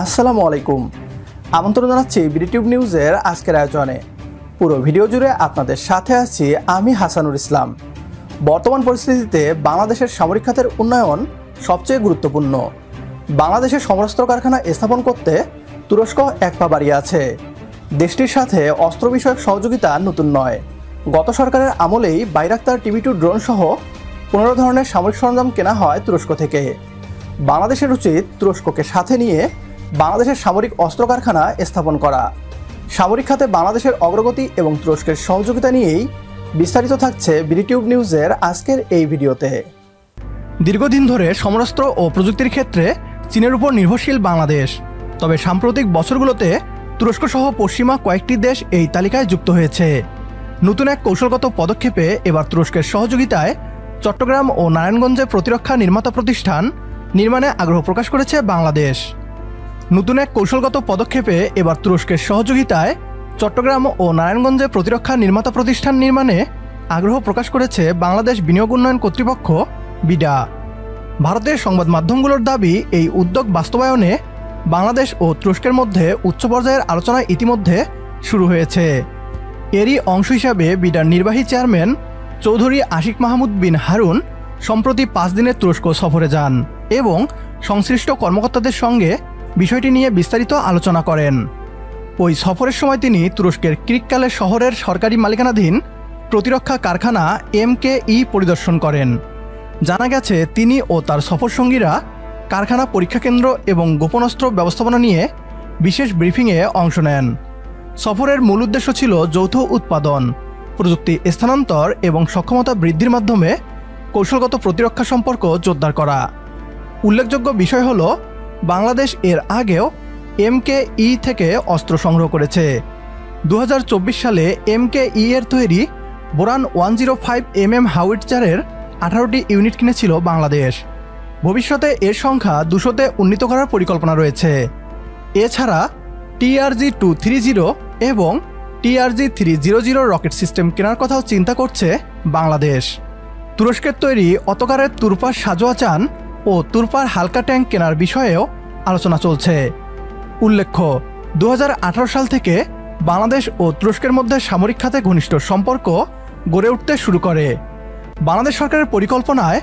আসসালামু আলাইকুম। আমন্ত্রণ জানাচ্ছি বিডিটিউব নিউজের আজকের আয়োজনে। পুরো ভিডিও জুড়ে আপনাদের সাথে আছি আমি হাসানুর ইসলাম। বর্তমান পরিস্থিতিতে বাংলাদেশের সামরিক খাতের উন্নয়ন সবচেয়ে গুরুত্বপূর্ণ। বাংলাদেশের সমরাস্ত্র কারখানা স্থাপন করতে তুরস্ক এক পা বাড়িয়ে আছে। দেশটির সাথে অস্ত্র বিষয়ক সহযোগিতা নতুন নয়। গত সরকারের আমলেই বাইরাক্তার TB2 ড্রোন সহ 15 ধরনের সামরিক সরঞ্জাম কেনা হয় তুরস্ক থেকে। বাংলাদেশের উচিত তুরস্ককে সাথে নিয়ে বাংলাদেশের সামরিক অস্ত্র কারখানা স্থাপন করা। সামরিক খাতে বাংলাদেশের অগ্রগতি এবং তুরস্কের সহযোগিতা নিয়েই বিস্তারিত থাকছে বিডিটিউব নিউজের আজকের এই ভিডিওতে। দীর্ঘদিন ধরে সমরাস্ত্র ও প্রযুক্তির ক্ষেত্রে চীনের উপর নির্ভরশীল বাংলাদেশ। তবে সাম্প্রতিক বছরগুলোতে তুরস্ক সহ পশ্চিমা কয়েকটি দেশ এই তালিকায় যুক্ত হয়েছে। নতুন এক কৌশলগত পদক্ষেপে এবার তুরস্কের সহযোগিতায় চট্টগ্রাম ও নারায়ণগঞ্জে প্রতিরক্ষা নির্মাতা প্রতিষ্ঠান নির্মাণে আগ্রহ প্রকাশ করেছে বাংলাদেশ। নতুন এক কৌশলগত পদক্ষেপে এবার তুরস্কের সহযোগিতায় চট্টগ্রাম ও নারায়ণগঞ্জে প্রতিরক্ষা নির্মাতা প্রতিষ্ঠান নির্মাণে আগ্রহ প্রকাশ করেছে বাংলাদেশ বিনিয়োগ উন্নয়ন কর্তৃপক্ষ বিডা। ভারতের সংবাদ মাধ্যমগুলোর দাবি, এই উদ্যোগ বাস্তবায়নে বাংলাদেশ ও তুরস্কের মধ্যে উচ্চ পর্যায়ের আলোচনা ইতিমধ্যে শুরু হয়েছে। এরই অংশ হিসাবে বিডার নির্বাহী চেয়ারম্যান চৌধুরী আশিক মাহমুদ বিন হারুন সম্প্রতি 5 দিনের তুরস্ক সফরে যান এবং সংশ্লিষ্ট কর্মকর্তাদের সঙ্গে বিষয়টি নিয়ে বিস্তারিত আলোচনা করেন। ওই সফরের সময় তিনি তুরস্কের কিরিক্কালে শহরের সরকারি মালিকানাধীন প্রতিরক্ষা কারখানা MKE পরিদর্শন করেন। জানা গেছে তিনি ও তার সফরসঙ্গীরা কারখানা পরীক্ষা কেন্দ্র এবং গোপনাস্ত্র ব্যবস্থাপনা নিয়ে বিশেষ ব্রিফিংয়ে অংশ নেন। সফরের মূল উদ্দেশ্য ছিল যৌথ উৎপাদন, প্রযুক্তি স্থানান্তর এবং সক্ষমতা বৃদ্ধির মাধ্যমে কৌশলগত প্রতিরক্ষা সম্পর্ক জোরদার করা। উল্লেখযোগ্য বিষয় হল, বাংলাদেশ এর আগেও MKE থেকে অস্ত্র সংগ্রহ করেছে। 2024 সালে MKE এর তৈরি বোরান 105mm হাউইটজারের 18টি ইউনিট কিনেছিল বাংলাদেশ। ভবিষ্যতে এর সংখ্যা 200-তে উন্নীত করার পরিকল্পনা রয়েছে। এছাড়া TRG-230 এবং TRG-300 রকেট সিস্টেম কেনার কথাও চিন্তা করছে বাংলাদেশ। তুরস্কের তৈরি অতকারের তুরপার সাজোয়াচান ও তুরপার হালকা ট্যাঙ্ক কেনার বিষয়েও আলোচনা চলছে। উল্লেখ্য, 2018 সাল থেকে বাংলাদেশ ও তুরস্কের মধ্যে সামরিক খাতে ঘনিষ্ঠ সম্পর্ক গড়ে উঠতে শুরু করে। বাংলাদেশ সরকারের পরিকল্পনায়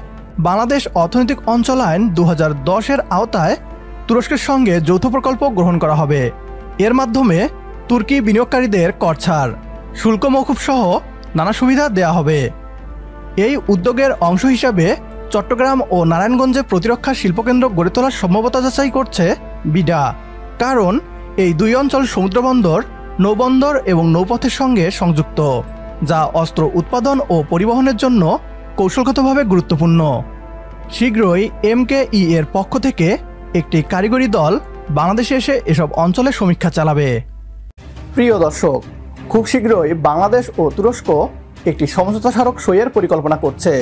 বাংলাদেশ অর্থনৈতিক অঞ্চল আইন 2010-এর আওতায় তুরস্কের সঙ্গে যৌথ প্রকল্প গ্রহণ করা হবে। এর মাধ্যমে তুর্কি বিনিয়োগকারীদের কর ছাড়, শুল্ক মওকুফ সহ নানা সুবিধা দেয়া হবে। এই উদ্যোগের অংশ হিসাবে চট্টগ্রাম ও নারায়ণগঞ্জে প্রতিরক্ষা শিল্পকেন্দ্র গড়ে তোলার সম্ভাব্যতা যাচাই করছে বিডা। কারণ এই দুই অঞ্চল সমুদ্রবন্দর, নৌবন্দর এবং নৌপথের সঙ্গে সংযুক্ত, যা অস্ত্র উৎপাদন ও পরিবহনের জন্য কৌশলগতভাবে গুরুত্বপূর্ণ। শীঘ্রই MKE এর পক্ষ থেকে একটি কারিগরি দল বাংলাদেশে এসে এসব অঞ্চলে সমীক্ষা চালাবে। প্রিয় দর্শক, খুব শীঘ্রই বাংলাদেশ ও তুরস্ক একটি সমঝোতা স্মারক সইয়ের পরিকল্পনা করছে।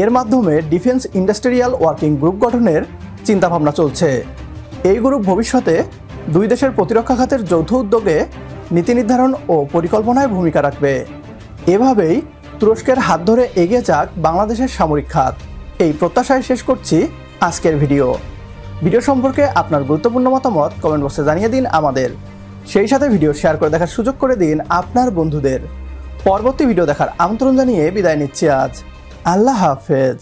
এর মাধ্যমে ডিফেন্স ইন্ডাস্ট্রিয়াল ওয়ার্কিং গ্রুপ গঠনের চিন্তাভাবনা চলছে। এই গ্রুপ ভবিষ্যতে দুই দেশের প্রতিরক্ষা খাতের যৌথ উদ্যোগে নীতি নির্ধারণ ও পরিকল্পনায় ভূমিকা রাখবে। এভাবেই তুরস্কের হাত ধরে এগিয়ে যাক বাংলাদেশের সামরিক খাত, এই প্রত্যাশায় শেষ করছি আজকের ভিডিও সম্পর্কে আপনার গুরুত্বপূর্ণ মতামত কমেন্ট বক্সে জানিয়ে দিন আমাদের। সেই সাথে ভিডিও শেয়ার করে দেখার সুযোগ করে দিন আপনার বন্ধুদের। পরবর্তী ভিডিও দেখার আমন্ত্রণ জানিয়ে বিদায় নিচ্ছি আজ। আল্লাহ হাফেজ।